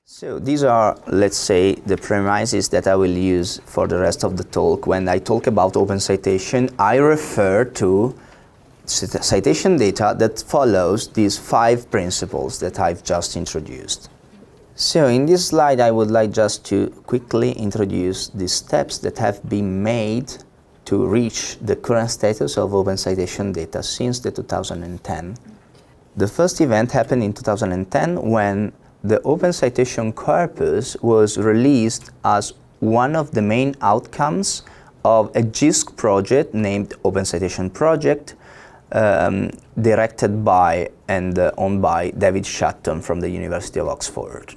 So these are, let's say, the premises that I will use for the rest of the talk. When I talk about open citation, I refer to citation data that follows these 5 principles that I've just introduced. So in this slide, I would like just to quickly introduce the steps that have been made to reach the current status of open citation data since the 2010. The first event happened in 2010 when the Open Citation Corpus was released as one of the main outcomes of a JISC project named Open Citation Project, directed by and owned by David Shatton from the University of Oxford.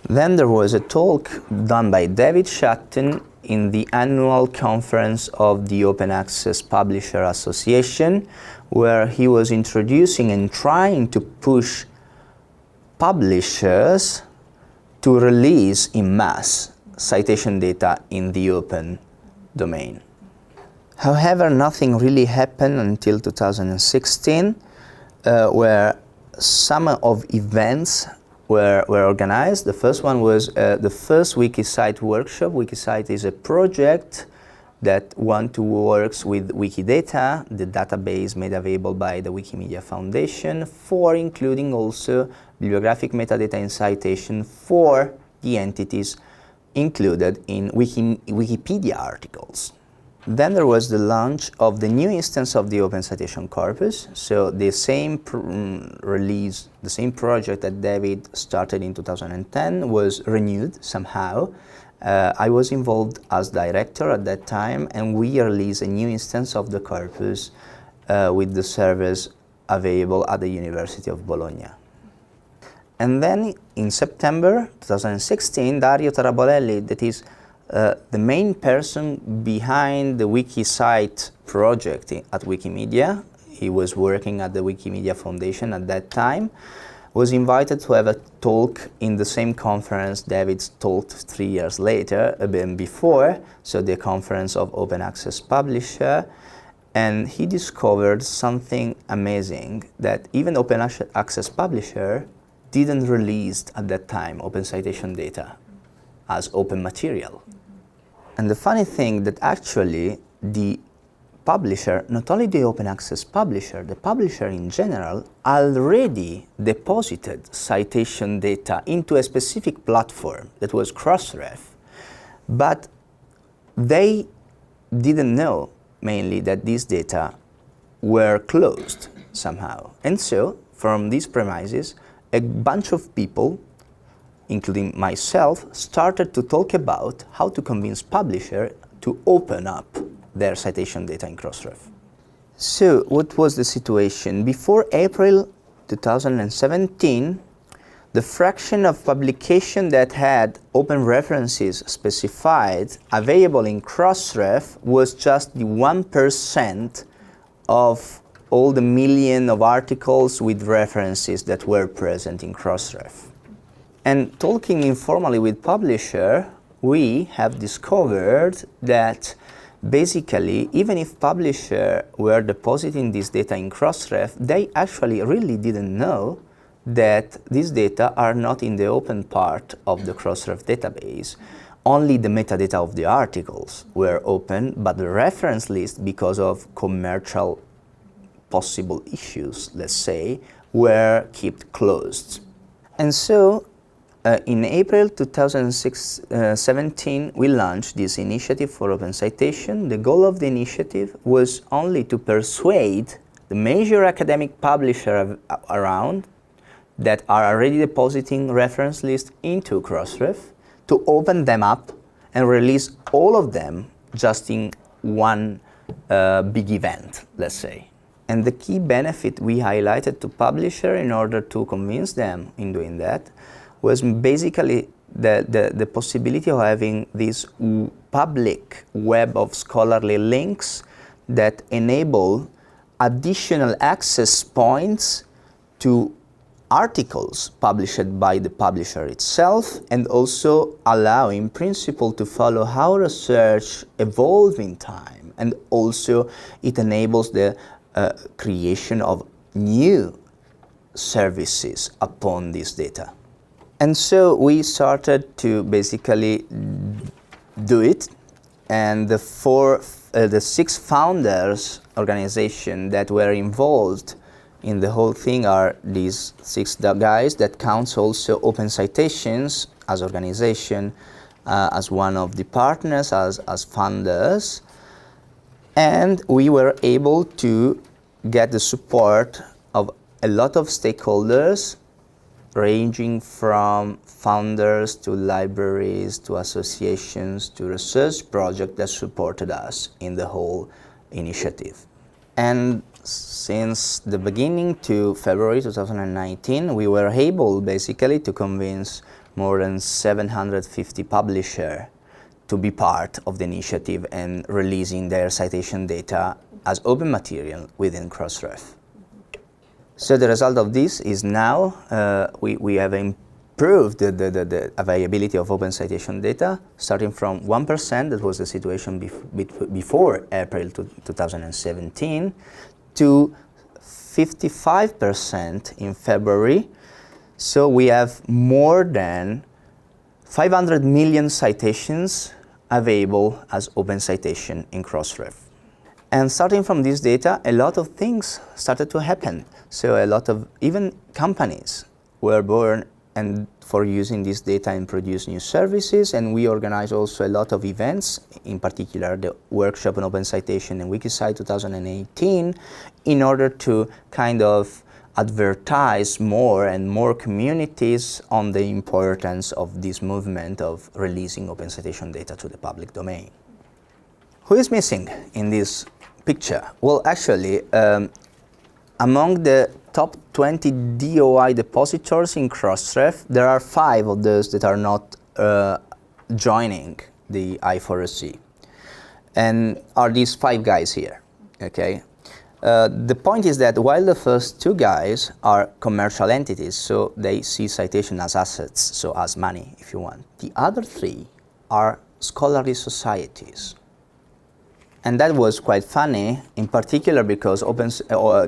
Then there was a talk done by David Shatton in the annual conference of the Open Access Publisher Association, where he was introducing and trying to push publishers to release in mass citation data in the open domain. However, nothing really happened until 2016, where some of events were organized. The first one was the first Wikisite workshop. Wikisite is a project that works with Wikidata, the database made available by the Wikimedia Foundation, for including also bibliographic metadata and citation for the entities included in Wikipedia articles. Then there was the launch of the new instance of the Open Citation Corpus. So the same release, the same project that David started in 2010 was renewed somehow. I was involved as director at that time, and we released a new instance of the corpus with the servers available at the University of Bologna. And then in September 2016, Dario Taraborelli, that is the main person behind the Wikisite project at Wikimedia, he was working at the Wikimedia Foundation at that time, was invited to have a talk in the same conference David talked 3 years later, before, so the conference of Open Access Publisher, and he discovered something amazing, that even Open Access Publisher didn't release at that time open citation data as open material. And the funny thing that actually the publisher, not only the open access publisher, the publisher in general, already deposited citation data into a specific platform that was Crossref, but they didn't know mainly that these data were closed somehow. And so, from these premises, a bunch of people, including myself, started to talk about how to convince publisher to open up their citation data in Crossref. So what was the situation? Before April 2017, the fraction of publication that had open references specified available in Crossref was just the 1% of all the million of articles with references that were present in Crossref. And talking informally with publisher, we have discovered that basically, even if publisher were depositing this data in Crossref, they actually really didn't know that these data are not in the open part of the Crossref database. Only the metadata of the articles were open, but the reference list, because of commercial possible issues, let's say, were kept closed. And so, in April 2017, we launched this initiative for open citation. The goal of the initiative was only to persuade the major academic publishers around that are already depositing reference lists into Crossref to open them up and release all of them just in one big event, let's say. And the key benefit we highlighted to publisher in order to convince them in doing that was basically the possibility of having this public web of scholarly links that enable additional access points to articles published by the publisher itself, and also allow in principle to follow how research evolves in time, and also it enables the creation of new services upon this data. And so we started to basically do it, and the 6 founders organization that were involved in the whole thing are these 6 guys that counts also Open Citations as organization, as one of the partners, as funders. And we were able to get the support of a lot of stakeholders, ranging from founders to libraries to associations to research projects that supported us in the whole initiative. And since the beginning to February 2019, we were able basically to convince more than 750 publishers to be part of the initiative and releasing their citation data as open material within Crossref. So the result of this is now we have improved the availability of open citation data, starting from 1%, that was the situation before April 2017, to 55% in February. So we have more than 500 million citations available as open citation in Crossref. And starting from this data, a lot of things started to happen. So a lot of even companies were born and for using this data and produce new services, and we organize also a lot of events, in particular the workshop on open citation and WikiCite 2018, in order to kind of advertise more and more communities on the importance of this movement of releasing open citation data to the public domain. Who is missing in this picture? Well, actually, among the top 20 DOI depositors in Crossref, there are 5 of those that are not joining the I4C. And are these 5 guys here, okay? The point is that while the first 2 guys are commercial entities, so they see citation as assets, so as money, if you want, the other 3 are scholarly societies. And that was quite funny, in particular because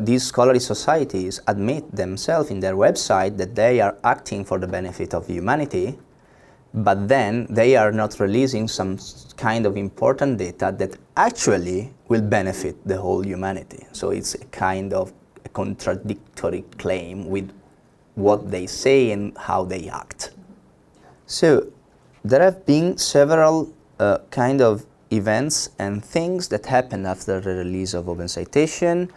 these scholarly societies admit themselves in their website that they are acting for the benefit of humanity, but then they are not releasing some kind of important data that actually will benefit the whole humanity. So it's a kind of a contradictory claim with what they say and how they act. So there have been several kind of events and things that happen after the release of Open Citation.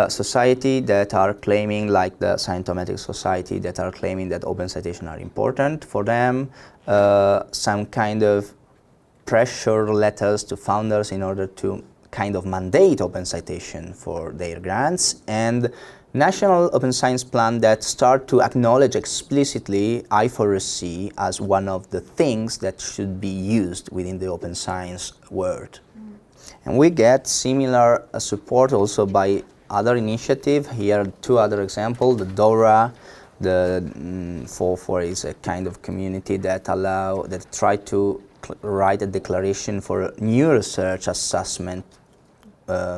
Society that are claiming, like the Scientometric Society, that are claiming that open citation are important for them. Some kind of pressure letters to founders in order to kind of mandate open citation for their grants, and national open science plan that start to acknowledge explicitly I4C as one of the things that should be used within the open science world. And we get similar support also by other initiatives. Here are 2 other examples. The DORA, the 4 is a kind of community that try to write a declaration for new research assessment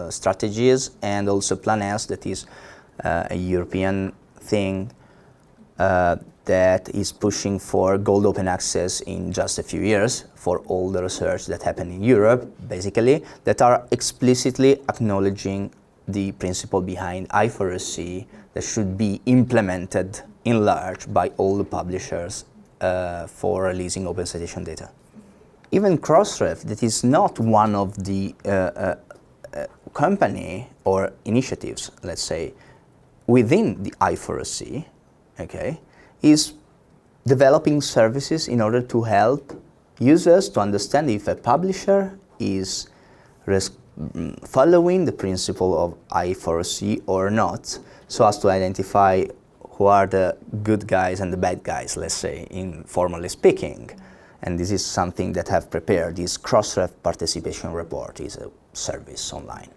strategies, and also Plan S, that is a European thing that is pushing for gold open access in just a few years for all the research that happened in Europe, basically, that are explicitly acknowledging the principle behind I4C that should be implemented in large by all the publishers for releasing open citation data. Even Crossref, that is not one of the company or initiatives, let's say, within the I4C, okay, is developing services in order to help users to understand if a publisher is following the principle of I4C or not, so as to identify who are the good guys and the bad guys, let's say, formally speaking. And this is something that have prepared. This Crossref participation report is a service online.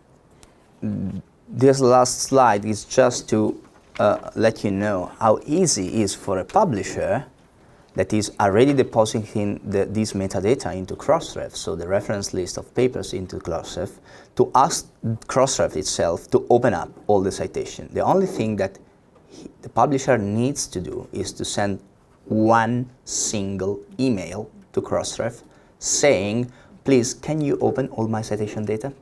This last slide is just to let you know how easy it is for a publisher that is already depositing these metadata into Crossref, so the reference list of papers into Crossref, to ask Crossref itself to open up all the citation. The only thing that the publisher needs to do is to send one single email to Crossref saying, please, can you open all my citation data?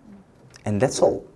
And that's all.